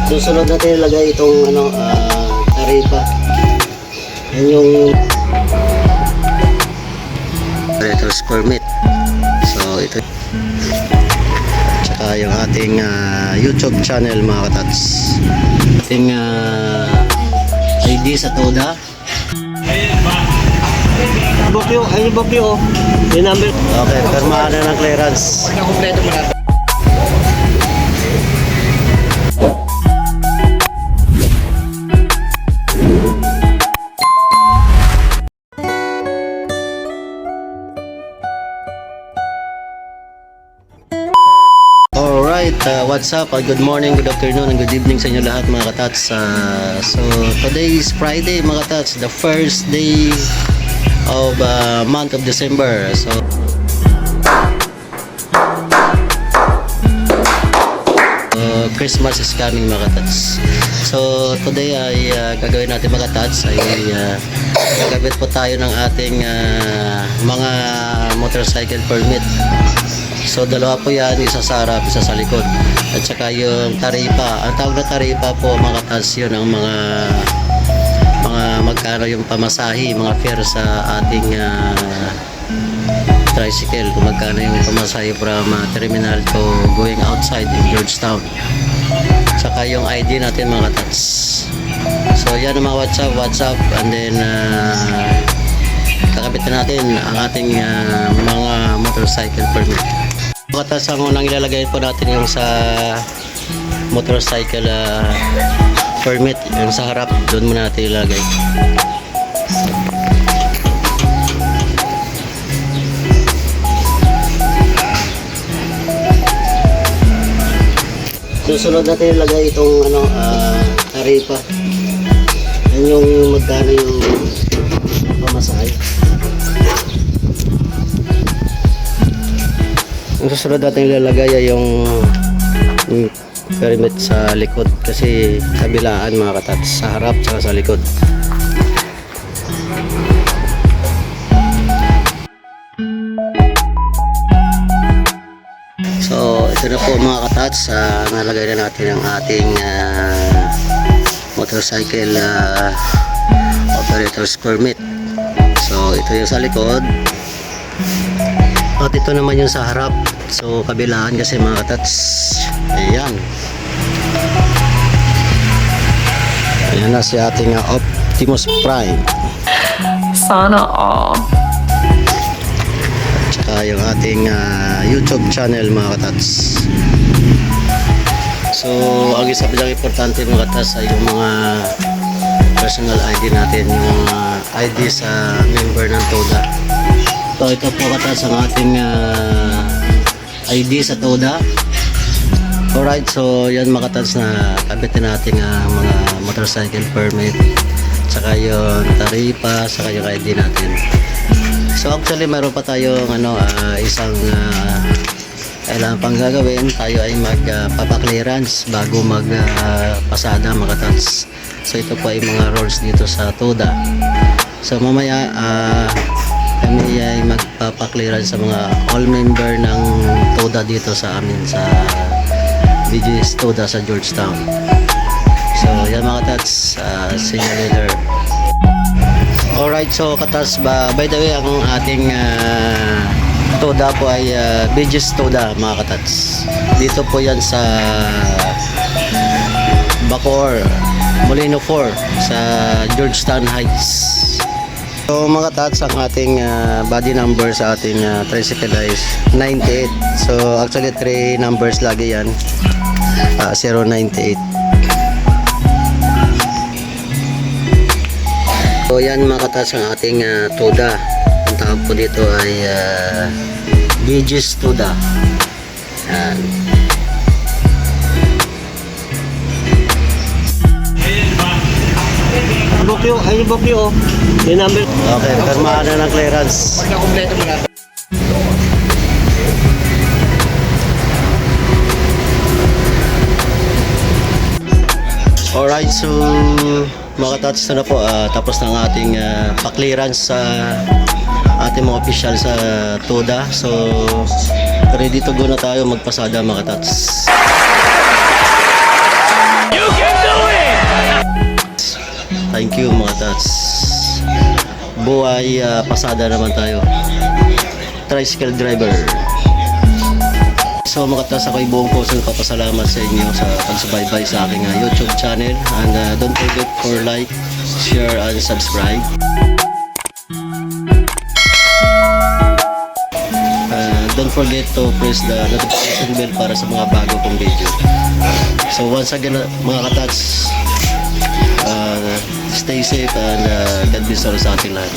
Susunod natin ilagay itong taripa. Yan yung operators permit. So ito. Tsaka yung ating YouTube channel mga katats. Ating ID sa TODA. Bokyo, ay bokyo. Yung number. Okay, permahan na ng clearance. Kompleto mo na. Alright, what's up? Good morning, good afternoon, and good evening sa inyo lahat mga katats. So today is Friday mga katats, the first day of month of December. So Christmas is coming mga katats. So today ay gagawin natin mga katats ay gagawin po tayo ng ating mga motorcycle permit. So dalawa po yan, isa sa harap, isa sa likod. At saka yung taripa. Ang tawag na taripa po mga katats, yun ang mga magkano yung pamasahe, mga fare sa ating tricycle, kung magkano yung pamasahe from terminal to going outside in Georgetown. Saka yung ID natin mga katats. So yan ang mga WhatsApp and then kakabitin natin ang ating mga motorcycle permit. Katas, ang unang ilalagay po natin yung sa motorcycle permit, yung sa harap, doon muna natin ilalagay. Susunod natin ilagay itong taripa. Yan yung magkano yung pamasahe. Ang susunod natin ilalagay ay yung permit sa likod, kasi kabilaan mga katats, sa harap at sa likod. So ito na po mga katats, nalagay na natin ang ating motorcycle operators permit. So ito yung sa likod at ito naman yung sa harap. So kabilaan kasi mga katats. Ayan. Ayan na si ating Optimus Prime. Sana all. At saka yung ating YouTube channel mga katats. So ang isa pa dyan importante mga katats ay yung mga personal ID natin, yung ID sa member ng TODA. So ito po katas ang ating ID sa TODA. Alright, so yan mga katas na kabitin natin mga motorcycle permit, saka yung taripa, saka yung ID natin. So actually meron pa tayong isang kailangan pang gagawin. Tayo ay magpapaklearance bago magpasada mga katas. So ito po ay mga rules dito sa TODA. So mamaya kami ay magpapaklearance sa mga all member ng TODA dito sa amin sa BGS TODA sa Georgetown. So yan mga katats, see you later. Alright, so katats, by the way ang ating TODA po ay BGS TODA mga katats. Dito po yan sa Bacoor, Molino 4 sa Georgetown Heights. So mga tats, ang ating body number sa ating tricycle is 98. So actually 3 numbers lagi yan, 098. So yan mga tats ang ating TODA. Ang tawag po dito ay BGS TODA. Yan. Bokyo, ay bokyo. Yung number. Okay, permahan na ng clearance. Kompleto mo na. Alright, so mga katats na po, tapos ng ating pa-clearance sa ating mga official sa TODA. So ready to go na tayo magpasada mga katats. Thank you mga tats. Buhay pasada naman tayo. Tricycle driver. So mga tats, ako'y buong puso nagpapasalamat sa inyo sa pagsubaybay sa aking YouTube channel. And don't forget for like, share, and subscribe. Don't forget to press the notification bell para sa mga bago kong video. So once again mga katats, stay safe and God bless all sa ating lahat.